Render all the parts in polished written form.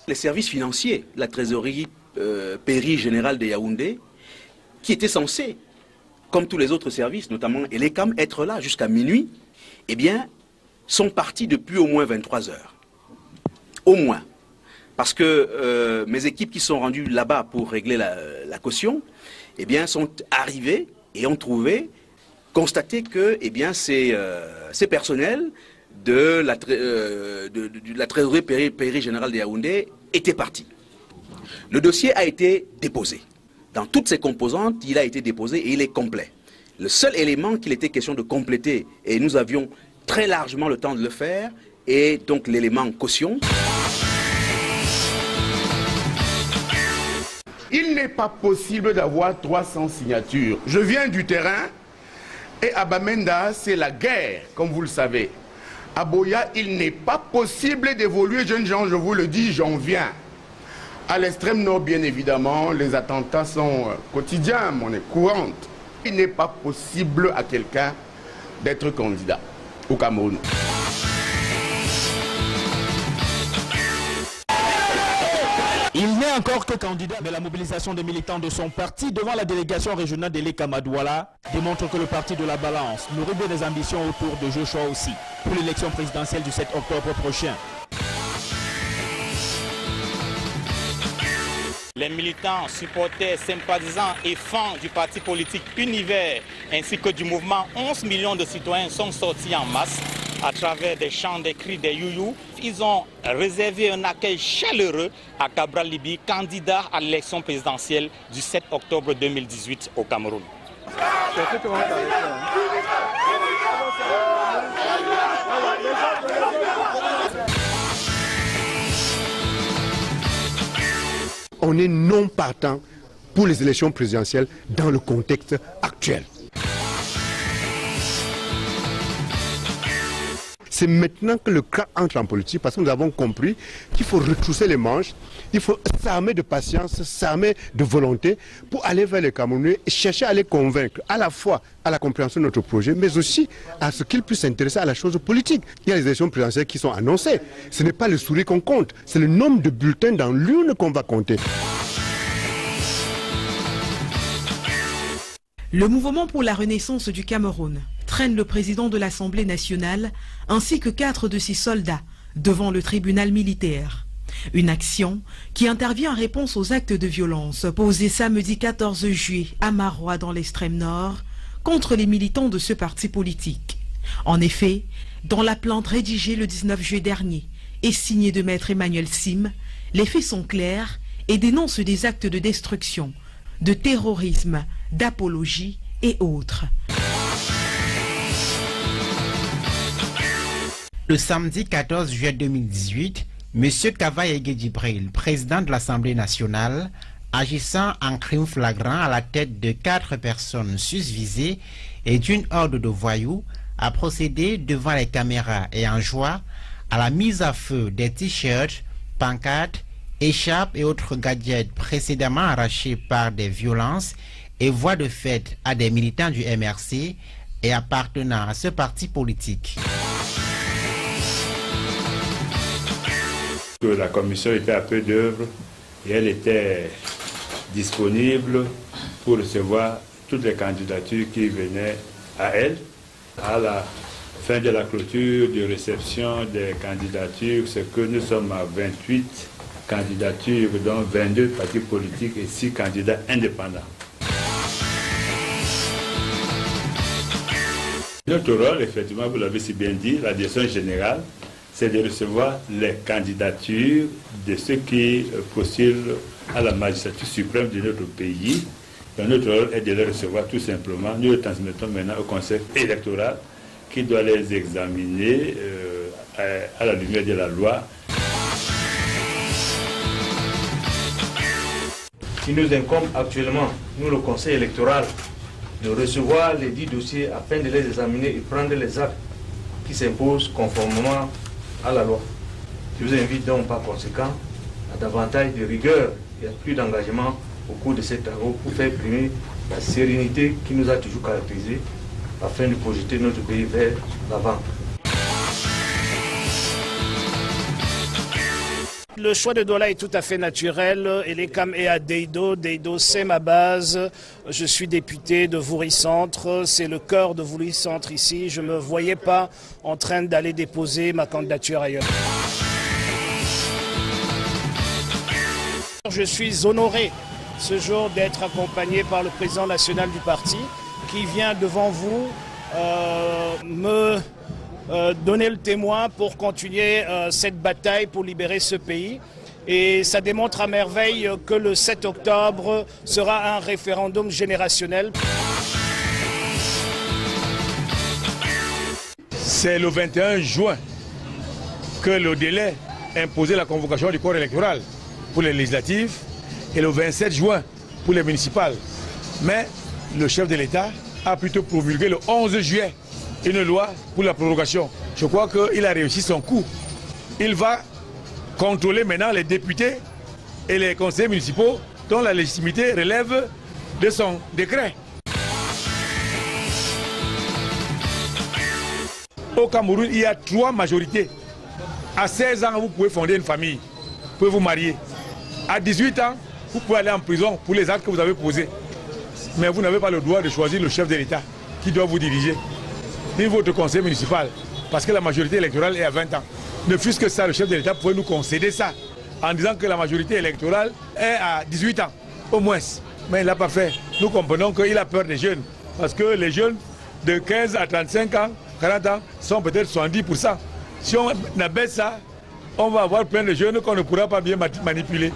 Les services financiers, la trésorerie pairie générale de Yaoundé, qui étaient censés, comme tous les autres services, notamment Elecam, être là jusqu'à minuit, eh bien, sont partis depuis au moins 23 heures. Au moins. Parce que mes équipes qui sont rendues là-bas pour régler la caution, eh bien, sont arrivées et ont constaté que eh bien, ces personnels de la trésorerie pairie générale de Yaoundé étaient partis. Le dossier a été déposé. Dans toutes ses composantes, il a été déposé et il est complet. Le seul élément qu'il était question de compléter, et nous avions très largement le temps de le faire, est donc l'élément caution. Il n'est pas possible d'avoir 300 signatures. Je viens du terrain et à Bamenda, c'est la guerre, comme vous le savez. À Boya, il n'est pas possible d'évoluer, jeunes gens, je vous le dis, j'en viens. À l'extrême nord, bien évidemment, les attentats sont quotidiens, monnaie courante. Il n'est pas possible à quelqu'un d'être candidat au Cameroun. Il n'est encore que candidat, mais la mobilisation des militants de son parti devant la délégation régionale d'Eleka Madouala démontre que le parti de la balance nourrit bien des ambitions autour de Joshua aussi, pour l'élection présidentielle du 7 octobre prochain. Les militants, supporters, sympathisants et fans du parti politique Univers ainsi que du mouvement 11 millions de citoyens sont sortis en masse à travers des chants, des cris, des youyou. Ils ont réservé un accueil chaleureux à Cabral Libi, candidat à l'élection présidentielle du 7 octobre 2018 au Cameroun. On est non partant pour les élections présidentielles dans le contexte actuel. C'est maintenant que le crack entre en politique parce que nous avons compris qu'il faut retrousser les manches, il faut s'armer de patience, s'armer de volonté pour aller vers les Camerounais et chercher à les convaincre à la fois à la compréhension de notre projet, mais aussi à ce qu'ils puissent s'intéresser à la chose politique. Il y a les élections présidentielles qui sont annoncées. Ce n'est pas le sourire qu'on compte, c'est le nombre de bulletins dans l'urne qu'on va compter. Le mouvement pour la renaissance du Cameroun traîne le président de l'Assemblée nationale ainsi que 4 de ses soldats devant le tribunal militaire. Une action qui intervient en réponse aux actes de violence posés samedi 14 juillet à Maroua dans l'extrême nord contre les militants de ce parti politique. En effet, dans la plainte rédigée le 19 juillet dernier et signée de maître Emmanuel Sim, les faits sont clairs et dénoncent des actes de destruction, de terrorisme, d'apologie et autres. Le samedi 14 juillet 2018, M. Kavaye Djibril, président de l'Assemblée nationale, agissant en crime flagrant à la tête de 4 personnes susvisées et d'une horde de voyous, a procédé devant les caméras et en joie à la mise à feu des t-shirts, pancartes, écharpes et autres gadgets précédemment arrachés par des violences et voies de fait à des militants du MRC et appartenant à ce parti politique. La commission était à peu d'œuvre et elle était disponible pour recevoir toutes les candidatures qui venaient à elle. À la fin de la clôture de réception des candidatures, c'est que nous sommes à 28 candidatures, dont 22 partis politiques et 6 candidats indépendants. Notre rôle, effectivement, vous l'avez si bien dit, la direction générale, c'est de recevoir les candidatures de ceux qui postulent à la magistrature suprême de notre pays. Et notre rôle est de les recevoir tout simplement. Nous les transmettons maintenant au conseil électoral qui doit les examiner à la lumière de la loi. Il nous incombe actuellement, nous le conseil électoral, de recevoir les 10 dossiers afin de les examiner et prendre les actes qui s'imposent conformément à la loi. Je vous invite donc par conséquent à davantage de rigueur et à plus d'engagement au cours de ces travaux pour faire primer la sérénité qui nous a toujours caractérisés afin de projeter notre pays vers l'avant. Le choix de Douala est tout à fait naturel. Elekam est à Deido. Deido, c'est ma base. Je suis député de Voury-Centre. C'est le cœur de Voury-Centre ici. Je ne me voyais pas en train d'aller déposer ma candidature ailleurs. Je suis honoré ce jour d'être accompagné par le président national du parti qui vient devant vous me donner le témoin pour continuer cette bataille pour libérer ce pays. Et ça démontre à merveille que le 7 octobre sera un référendum générationnel. C'est le 21 juin que le délai imposait la convocation du corps électoral pour les législatives et le 27 juin pour les municipales. Mais le chef de l'État a plutôt promulgué le 11 juillet une loi pour la prorogation. Je crois qu'il a réussi son coup. Il va contrôler maintenant les députés et les conseillers municipaux dont la légitimité relève de son décret. Au Cameroun, il y a 3 majorités. À 16 ans, vous pouvez fonder une famille, vous pouvez vous marier. À 18 ans, vous pouvez aller en prison pour les actes que vous avez posés. Mais vous n'avez pas le droit de choisir le chef de l'État qui doit vous diriger, ni votre conseil municipal, parce que la majorité électorale est à 20 ans. Ne fût-ce que ça, le chef de l'État pouvait nous concéder ça, en disant que la majorité électorale est à 18 ans, au moins. Mais il ne l'a pas fait. Nous comprenons qu'il a peur des jeunes, parce que les jeunes de 15 à 35 ans, 40 ans, sont peut-être 70%. Si on abaisse ça, on va avoir plein de jeunes qu'on ne pourra pas bien manipuler.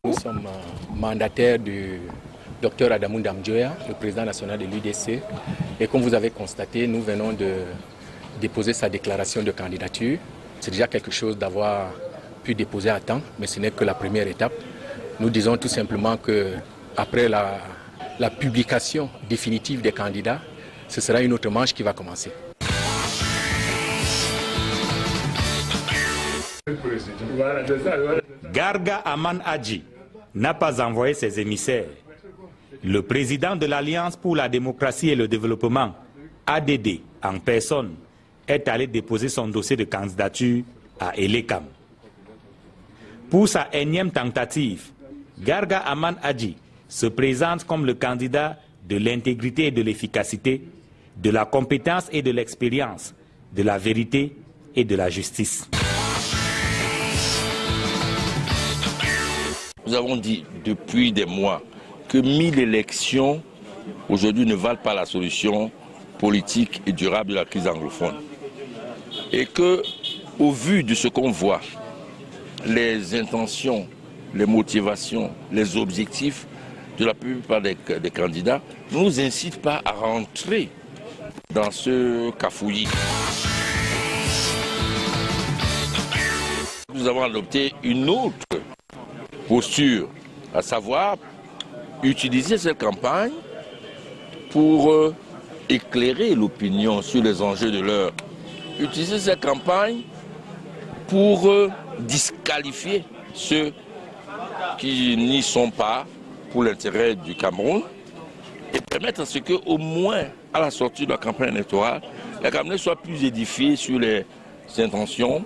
Nous sommes mandataires du Dr Adamou Ndamdjoya, le président national de l'UDC. Et comme vous avez constaté, nous venons de déposer sa déclaration de candidature. C'est déjà quelque chose d'avoir pu déposer à temps, mais ce n'est que la première étape. Nous disons tout simplement qu'après la publication définitive des candidats, ce sera une autre manche qui va commencer. Garga Aman Adji n'a pas envoyé ses émissaires. Le président de l'Alliance pour la démocratie et le développement, ADD, en personne, est allé déposer son dossier de candidature à Elekam. Pour sa énième tentative, Garga Aman Adji se présente comme le candidat de l'intégrité et de l'efficacité, de la compétence et de l'expérience, de la vérité et de la justice. Nous avons dit depuis des mois que 1000 élections aujourd'hui ne valent pas la solution politique et durable de la crise anglophone. Et que, au vu de ce qu'on voit, les intentions, les motivations, les objectifs de la plupart des candidats ne nous incitent pas à rentrer dans ce cafouillis. Nous avons adopté une autre posture, à savoir utiliser cette campagne pour éclairer l'opinion sur les enjeux de l'heure. Utiliser cette campagne pour disqualifier ceux qui n'y sont pas pour l'intérêt du Cameroun et permettre à ce que, au moins à la sortie de la campagne électorale, la Cameroun soit plus édifiée sur les intentions,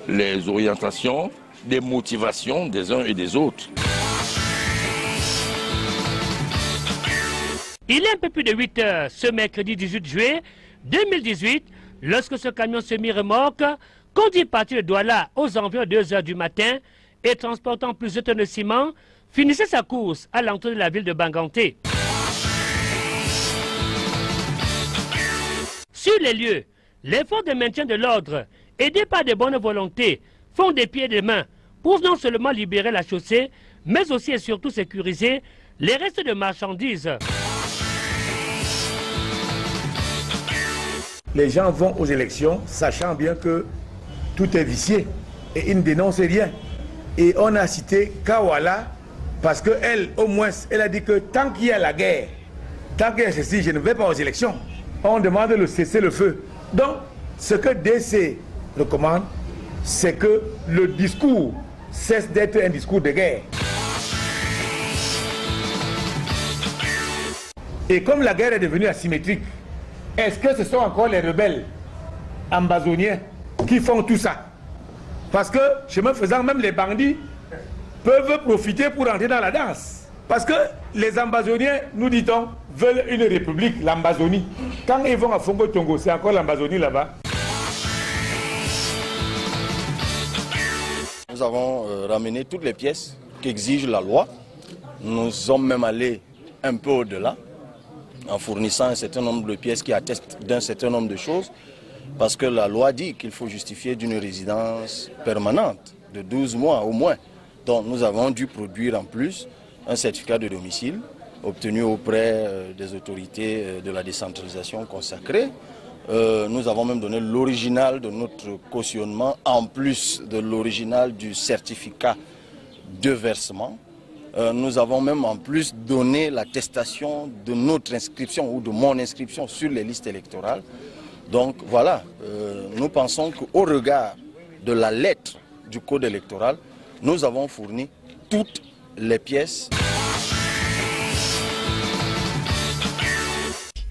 les orientations, les motivations des uns et des autres. Il est un peu plus de 8 heures ce mercredi 18 juillet 2018 lorsque ce camion semi-remorque, conduit parti de Douala aux environs de 2 heures du matin et transportant plusieurs tonnes de ciment, finissait sa course à l'entrée de la ville de Banganté. Sur les lieux, les forces de maintien de l'ordre, aidés par de bonnes volontés, font des pieds et des mains pour non seulement libérer la chaussée, mais aussi et surtout sécuriser les restes de marchandises. Les gens vont aux élections sachant bien que tout est vicié et ils ne dénoncent rien. Et on a cité Kawala parce qu'elle, au moins, elle a dit que tant qu'il y a la guerre, tant qu'il y a ceci, je ne vais pas aux élections. On demande de cesser le feu. Donc, ce que DC recommande, c'est que le discours cesse d'être un discours de guerre. Et comme la guerre est devenue asymétrique, est-ce que ce sont encore les rebelles ambazoniens qui font tout ça. Parce que, chemin faisant, même les bandits peuvent profiter pour entrer dans la danse. Parce que les Ambazoniens, nous dit-on, veulent une république, l'Ambazonie. Quand ils vont à Fongo Tongo, c'est encore l'Ambazonie là-bas. Nous avons ramené toutes les pièces qu'exige la loi. Nous sommes même allés un peu au-delà, en fournissant un certain nombre de pièces qui attestent d'un certain nombre de choses, parce que la loi dit qu'il faut justifier d'une résidence permanente de 12 mois au moins. Donc nous avons dû produire en plus un certificat de domicile obtenu auprès des autorités de la décentralisation consacrée. Nous avons même donné l'original de notre cautionnement en plus de l'original du certificat de versement. Nous avons même en plus donné l'attestation de notre inscription ou de mon inscription sur les listes électorales. Donc voilà, nous pensons qu'au regard de la lettre du code électoral, nous avons fourni toutes les pièces.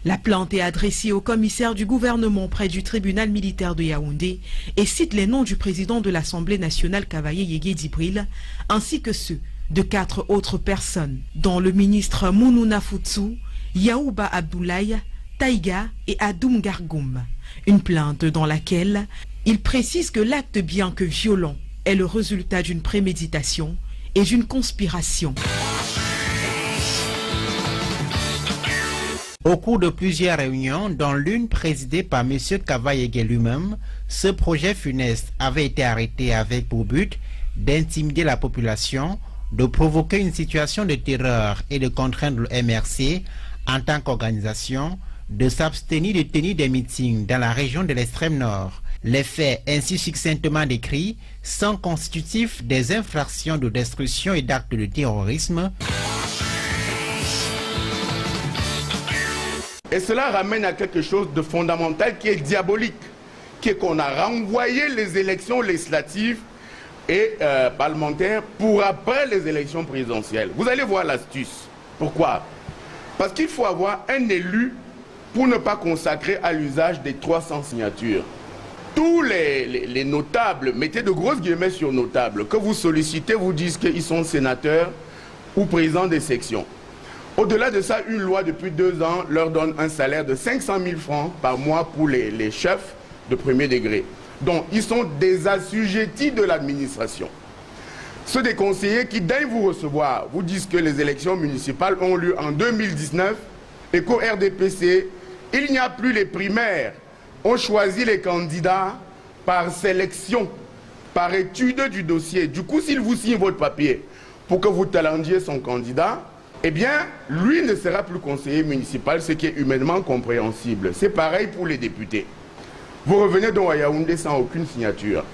La plainte est adressée au commissaire du gouvernement près du tribunal militaire de Yaoundé et cite les noms du président de l'Assemblée nationale Kavaye Yegedi Bril ainsi que ceux de 4 autres personnes, dont le ministre Mounouna Futsu, Yaouba Abdoulaye, Taïga et Adoum Gargoum. Une plainte dans laquelle il précise que l'acte, bien que violent, est le résultat d'une préméditation et d'une conspiration. Au cours de plusieurs réunions, dont l'une présidée par M. Kavaye lui-même, ce projet funeste avait été arrêté avec pour but d'intimider la population, de provoquer une situation de terreur et de contraindre le MRC en tant qu'organisation de s'abstenir de tenir des meetings dans la région de l'extrême nord. Les faits ainsi succinctement décrits sont constitutifs des infractions de destruction et d'actes de terrorisme. Et cela ramène à quelque chose de fondamental qui est diabolique, qui est qu'on a renvoyé les élections législatives et parlementaires pour après les élections présidentielles. Vous allez voir l'astuce. Pourquoi? Parce qu'il faut avoir un élu pour ne pas consacrer à l'usage des 300 signatures. Tous les notables, mettez de grosses guillemets sur notables, que vous sollicitez, vous disent qu'ils sont sénateurs ou présidents des sections. Au-delà de ça, une loi depuis 2 ans leur donne un salaire de 500 000 francs par mois pour les chefs de premier degré. Donc, ils sont des assujettis de l'administration. Ceux des conseillers qui daignent vous recevoir vous disent que les élections municipales ont lieu en 2019 et qu'au RDPC, il n'y a plus les primaires. On choisit les candidats par sélection, par étude du dossier. Du coup, s'il vous signe votre papier pour que vous talendiez son candidat, eh bien, lui ne sera plus conseiller municipal, ce qui est humainement compréhensible. C'est pareil pour les députés. Vous revenez donc à Yaoundé sans aucune signature.